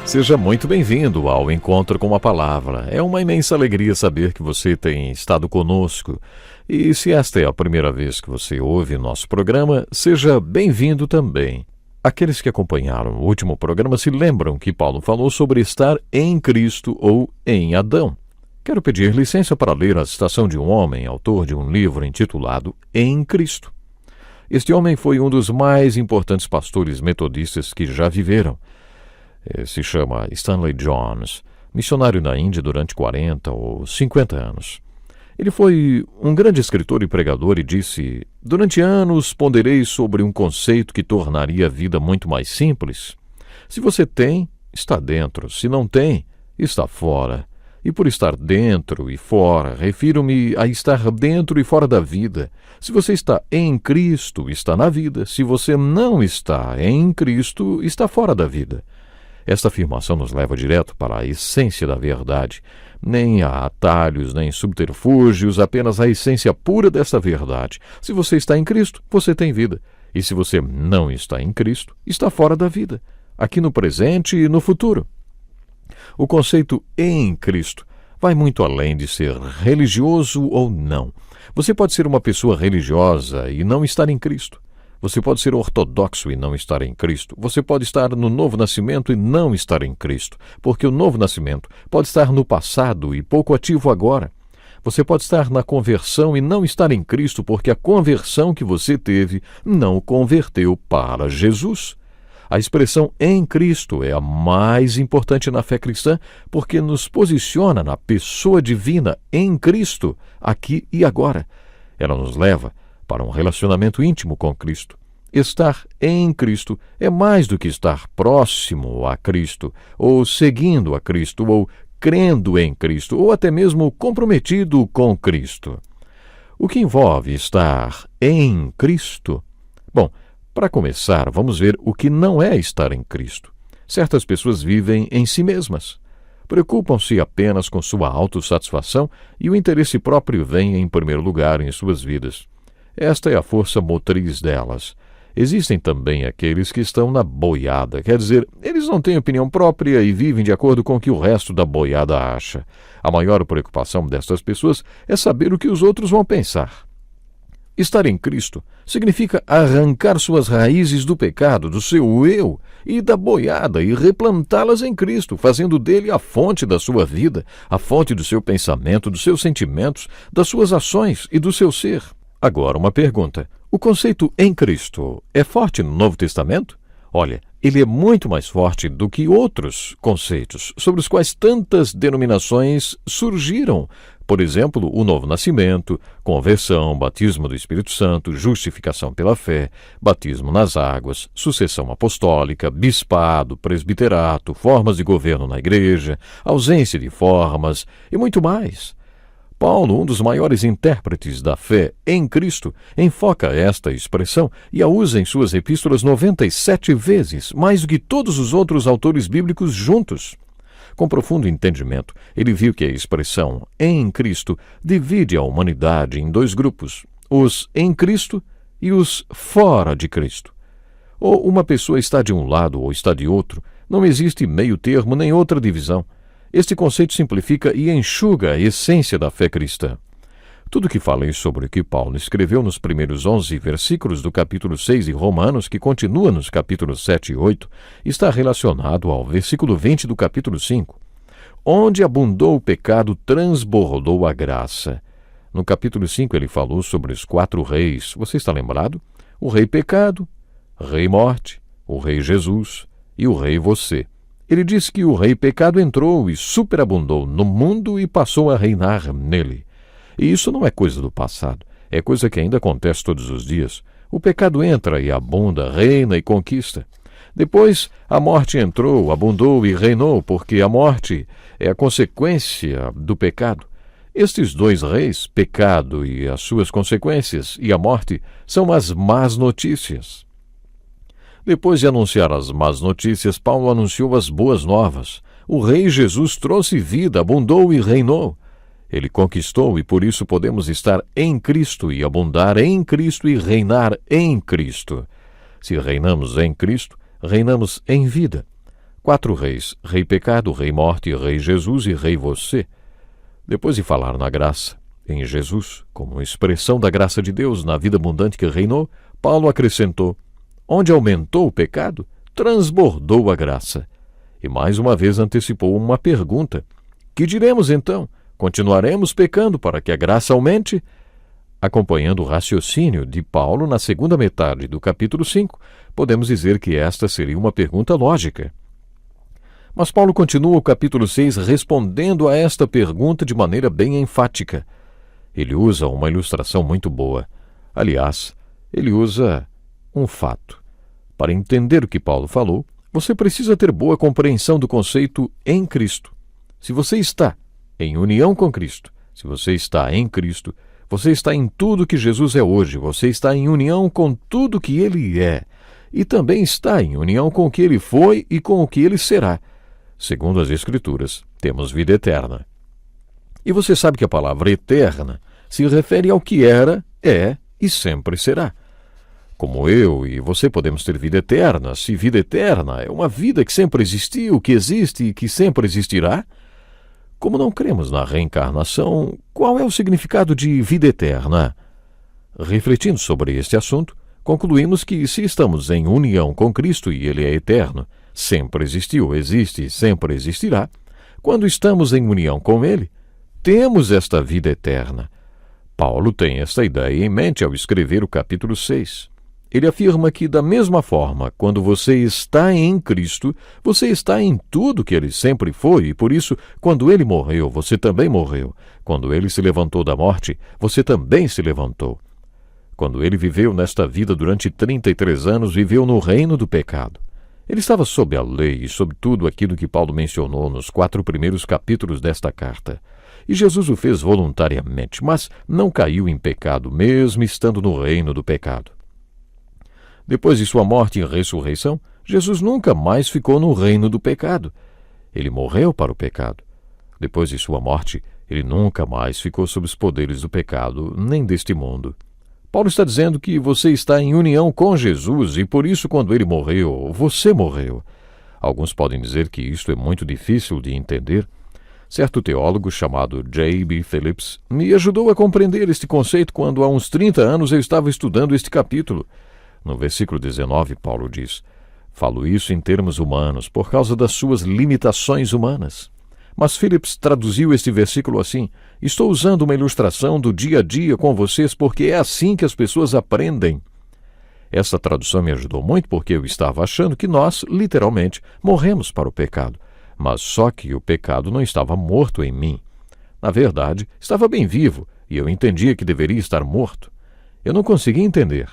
Seja muito bem-vindo ao Encontro com a Palavra. É uma imensa alegria saber que você tem estado conosco. E se esta é a primeira vez que você ouve nosso programa, seja bem-vindo também. Aqueles que acompanharam o último programa se lembram que Paulo falou sobre estar em Cristo ou em Adão. Quero pedir licença para ler a citação de um homem, autor de um livro intitulado Em Cristo. Este homem foi um dos mais importantes pastores metodistas que já viveram. Se chama Stanley Jones, missionário na Índia durante 40 ou 50 anos. Ele foi um grande escritor e pregador e disse: "Durante anos ponderei sobre um conceito que tornaria a vida muito mais simples. Se você tem, está dentro. Se não tem, está fora. E por estar dentro e fora, refiro-me a estar dentro e fora da vida. Se você está em Cristo, está na vida. Se você não está em Cristo, está fora da vida." Esta afirmação nos leva direto para a essência da verdade. Nem há atalhos, nem subterfúgios, apenas a essência pura desta verdade. Se você está em Cristo, você tem vida. E se você não está em Cristo, está fora da vida, aqui no presente e no futuro. O conceito em Cristo vai muito além de ser religioso ou não. Você pode ser uma pessoa religiosa e não estar em Cristo. Você pode ser ortodoxo e não estar em Cristo. Você pode estar no novo nascimento e não estar em Cristo, porque o novo nascimento pode estar no passado e pouco ativo agora. Você pode estar na conversão e não estar em Cristo, porque a conversão que você teve não o converteu para Jesus. A expressão em Cristo é a mais importante na fé cristã, porque nos posiciona na pessoa divina em Cristo, aqui e agora. Ela nos leva para um relacionamento íntimo com Cristo. Estar em Cristo é mais do que estar próximo a Cristo, ou seguindo a Cristo, ou crendo em Cristo, ou até mesmo comprometido com Cristo. O que envolve estar em Cristo? Bom, para começar, vamos ver o que não é estar em Cristo. Certas pessoas vivem em si mesmas. Preocupam-se apenas com sua autossatisfação e o interesse próprio vem em primeiro lugar em suas vidas. Esta é a força motriz delas. Existem também aqueles que estão na boiada, quer dizer, eles não têm opinião própria e vivem de acordo com o que o resto da boiada acha. A maior preocupação destas pessoas é saber o que os outros vão pensar. Estar em Cristo significa arrancar suas raízes do pecado, do seu eu e da boiada e replantá-las em Cristo, fazendo dele a fonte da sua vida, a fonte do seu pensamento, dos seus sentimentos, das suas ações e do seu ser. Agora, uma pergunta. O conceito em Cristo é forte no Novo Testamento? Olha, ele é muito mais forte do que outros conceitos, sobre os quais tantas denominações surgiram. Por exemplo, o novo nascimento, conversão, batismo do Espírito Santo, justificação pela fé, batismo nas águas, sucessão apostólica, bispado, presbiterato, formas de governo na igreja, ausência de formas e muito mais. Paulo, um dos maiores intérpretes da fé em Cristo, enfoca esta expressão e a usa em suas epístolas 97 vezes, mais do que todos os outros autores bíblicos juntos. Com profundo entendimento, ele viu que a expressão em Cristo divide a humanidade em dois grupos, os em Cristo e os fora de Cristo. Ou uma pessoa está de um lado ou está de outro, não existe meio termo nem outra divisão. Este conceito simplifica e enxuga a essência da fé cristã. Tudo que falei sobre o que Paulo escreveu nos primeiros 11 versículos do capítulo 6 de Romanos, que continua nos capítulos 7 e 8, está relacionado ao versículo 20 do capítulo 5. Onde abundou o pecado, transbordou a graça. No capítulo 5 ele falou sobre os 4 reis. Você está lembrado? O rei pecado, rei morte, o rei Jesus e o rei você. Ele diz que o rei pecado entrou e superabundou no mundo e passou a reinar nele. E isso não é coisa do passado, é coisa que ainda acontece todos os dias. O pecado entra e abunda, reina e conquista. Depois, a morte entrou, abundou e reinou, porque a morte é a consequência do pecado. Estes dois reis, pecado e as suas consequências, e a morte, são as más notícias. Depois de anunciar as más notícias, Paulo anunciou as boas novas. O Rei Jesus trouxe vida, abundou e reinou. Ele conquistou e por isso podemos estar em Cristo e abundar em Cristo e reinar em Cristo. Se reinamos em Cristo, reinamos em vida. 4 reis: Rei Pecado, Rei Morte, Rei Jesus e Rei Você. Depois de falar na graça, em Jesus, como expressão da graça de Deus na vida abundante que reinou, Paulo acrescentou: onde aumentou o pecado, transbordou a graça. E mais uma vez antecipou uma pergunta: que diremos então? Continuaremos pecando para que a graça aumente? Acompanhando o raciocínio de Paulo na segunda metade do capítulo 5, podemos dizer que esta seria uma pergunta lógica. Mas Paulo continua o capítulo 6 respondendo a esta pergunta de maneira bem enfática. Ele usa uma ilustração muito boa. Aliás, ele usa um fato. Para entender o que Paulo falou, você precisa ter boa compreensão do conceito em Cristo. Se você está em união com Cristo, se você está em Cristo, você está em tudo que Jesus é hoje, você está em união com tudo que Ele é, e também está em união com o que Ele foi e com o que Ele será. Segundo as Escrituras, temos vida eterna. E você sabe que a palavra eterna se refere ao que era, é e sempre será. Como eu e você podemos ter vida eterna, se vida eterna é uma vida que sempre existiu, que existe e que sempre existirá, como não cremos na reencarnação, qual é o significado de vida eterna? Refletindo sobre este assunto, concluímos que se estamos em união com Cristo e Ele é eterno, sempre existiu, existe e sempre existirá, quando estamos em união com Ele, temos esta vida eterna. Paulo tem esta ideia em mente ao escrever o capítulo 6. Ele afirma que, da mesma forma, quando você está em Cristo, você está em tudo que Ele sempre foi, e por isso, quando Ele morreu, você também morreu. Quando Ele se levantou da morte, você também se levantou. Quando Ele viveu nesta vida durante 33 anos, viveu no reino do pecado. Ele estava sob a lei e sob tudo aquilo que Paulo mencionou nos 4 primeiros capítulos desta carta. E Jesus o fez voluntariamente, mas não caiu em pecado, mesmo estando no reino do pecado. Depois de sua morte e ressurreição, Jesus nunca mais ficou no reino do pecado. Ele morreu para o pecado. Depois de sua morte, ele nunca mais ficou sob os poderes do pecado, nem deste mundo. Paulo está dizendo que você está em união com Jesus e por isso, quando ele morreu, você morreu. Alguns podem dizer que isto é muito difícil de entender. Certo teólogo chamado J.B. Phillips me ajudou a compreender este conceito quando há uns 30 anos eu estava estudando este capítulo. No versículo 19, Paulo diz: falo isso em termos humanos, por causa das suas limitações humanas. Mas Phillips traduziu este versículo assim: estou usando uma ilustração do dia a dia com vocês porque é assim que as pessoas aprendem. Essa tradução me ajudou muito porque eu estava achando que nós, literalmente, morremos para o pecado. Mas só que o pecado não estava morto em mim. Na verdade, estava bem vivo e eu entendia que deveria estar morto. Eu não conseguia entender.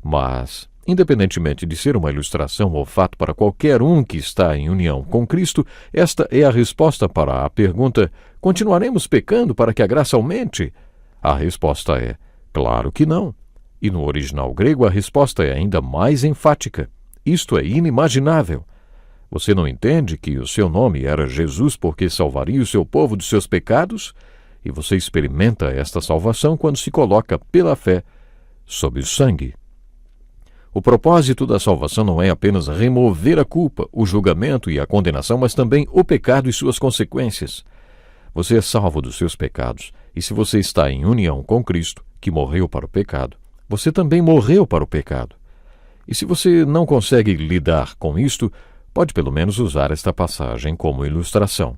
Mas, independentemente de ser uma ilustração ou fato para qualquer um que está em união com Cristo, esta é a resposta para a pergunta: continuaremos pecando para que a graça aumente? A resposta é: claro que não. E no original grego a resposta é ainda mais enfática. Isto é inimaginável. Você não entende que o seu nome era Jesus porque salvaria o seu povo dos seus pecados? E você experimenta esta salvação quando se coloca pela fé sob o sangue. O propósito da salvação não é apenas remover a culpa, o julgamento e a condenação, mas também o pecado e suas consequências. Você é salvo dos seus pecados, e se você está em união com Cristo, que morreu para o pecado, você também morreu para o pecado. E se você não consegue lidar com isto, pode pelo menos usar esta passagem como ilustração.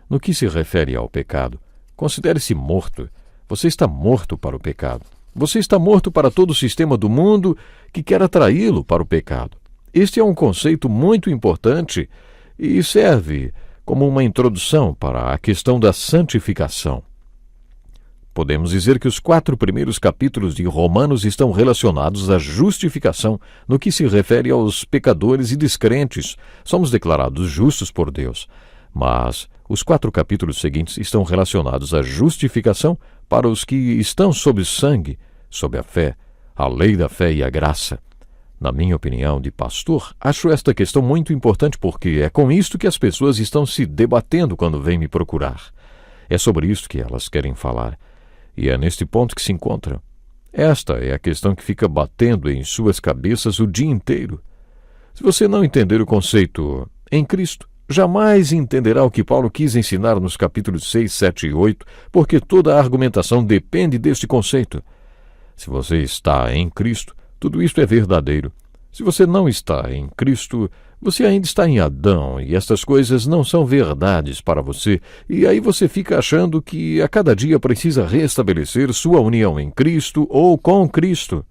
No que se refere ao pecado, considere-se morto. Você está morto para o pecado. Você está morto para todo o sistema do mundo que quer atraí-lo para o pecado. Este é um conceito muito importante e serve como uma introdução para a questão da santificação. Podemos dizer que os 4 primeiros capítulos de Romanos estão relacionados à justificação no que se refere aos pecadores e descrentes. Somos declarados justos por Deus. Mas os 4 capítulos seguintes estão relacionados à justificação para os que estão sob sangue, sob a fé, a lei da fé e a graça. Na minha opinião de pastor, acho esta questão muito importante porque é com isto que as pessoas estão se debatendo quando vêm me procurar. É sobre isso que elas querem falar. E é neste ponto que se encontram. Esta é a questão que fica batendo em suas cabeças o dia inteiro. Se você não entender o conceito em Cristo, jamais entenderá o que Paulo quis ensinar nos capítulos 6, 7 e 8, porque toda a argumentação depende deste conceito. Se você está em Cristo, tudo isto é verdadeiro. Se você não está em Cristo, você ainda está em Adão, e estas coisas não são verdades para você, e aí você fica achando que a cada dia precisa restabelecer sua união em Cristo ou com Cristo.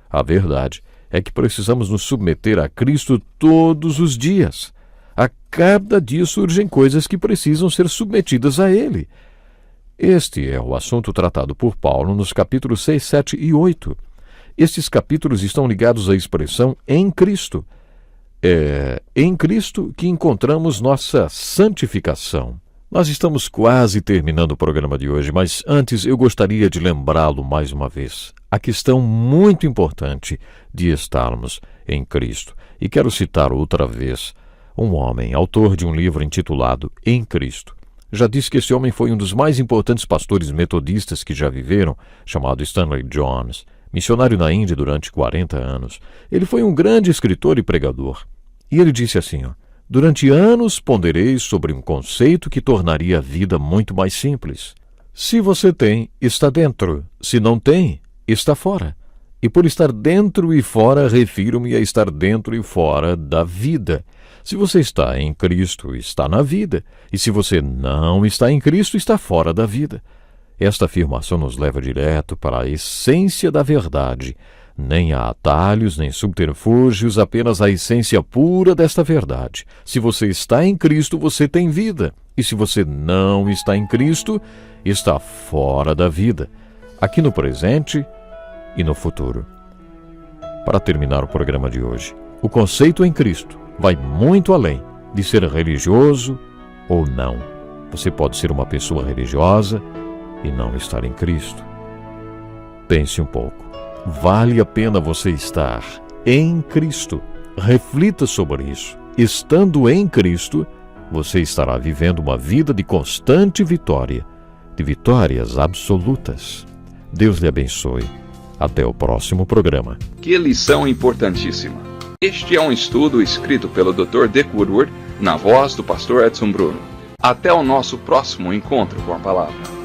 A verdade é que precisamos nos submeter a Cristo todos os dias. A cada dia surgem coisas que precisam ser submetidas a Ele. Este é o assunto tratado por Paulo nos capítulos 6, 7 e 8. Estes capítulos estão ligados à expressão em Cristo. É em Cristo que encontramos nossa santificação. Nós estamos quase terminando o programa de hoje, mas antes eu gostaria de lembrá-lo mais uma vez. A questão muito importante de estarmos em Cristo. E quero citar outra vez um homem, autor de um livro intitulado Em Cristo. Já disse que esse homem foi um dos mais importantes pastores metodistas que já viveram, chamado Stanley Jones, missionário na Índia durante 40 anos. Ele foi um grande escritor e pregador. E ele disse assim, durante anos ponderei sobre um conceito que tornaria a vida muito mais simples. Se você tem, está dentro. Se não tem, está fora. E por estar dentro e fora, refiro-me a estar dentro e fora da vida. Se você está em Cristo, está na vida. E se você não está em Cristo, está fora da vida. Esta afirmação nos leva direto para a essência da verdade. Nem há atalhos, nem subterfúgios, apenas a essência pura desta verdade. Se você está em Cristo, você tem vida. E se você não está em Cristo, está fora da vida. Aqui no presente e no futuro. Para terminar o programa de hoje, o conceito em Cristo vai muito além de ser religioso ou não. Você pode ser uma pessoa religiosa e não estar em Cristo. Pense um pouco. Vale a pena você estar em Cristo. Reflita sobre isso. Estando em Cristo, você estará vivendo uma vida de constante vitória, de vitórias absolutas. Deus lhe abençoe. Até o próximo programa. Que lição importantíssima! Este é um estudo escrito pelo Dr. Dick Woodward, na voz do pastor Edson Bruno. Até o nosso próximo encontro com a palavra.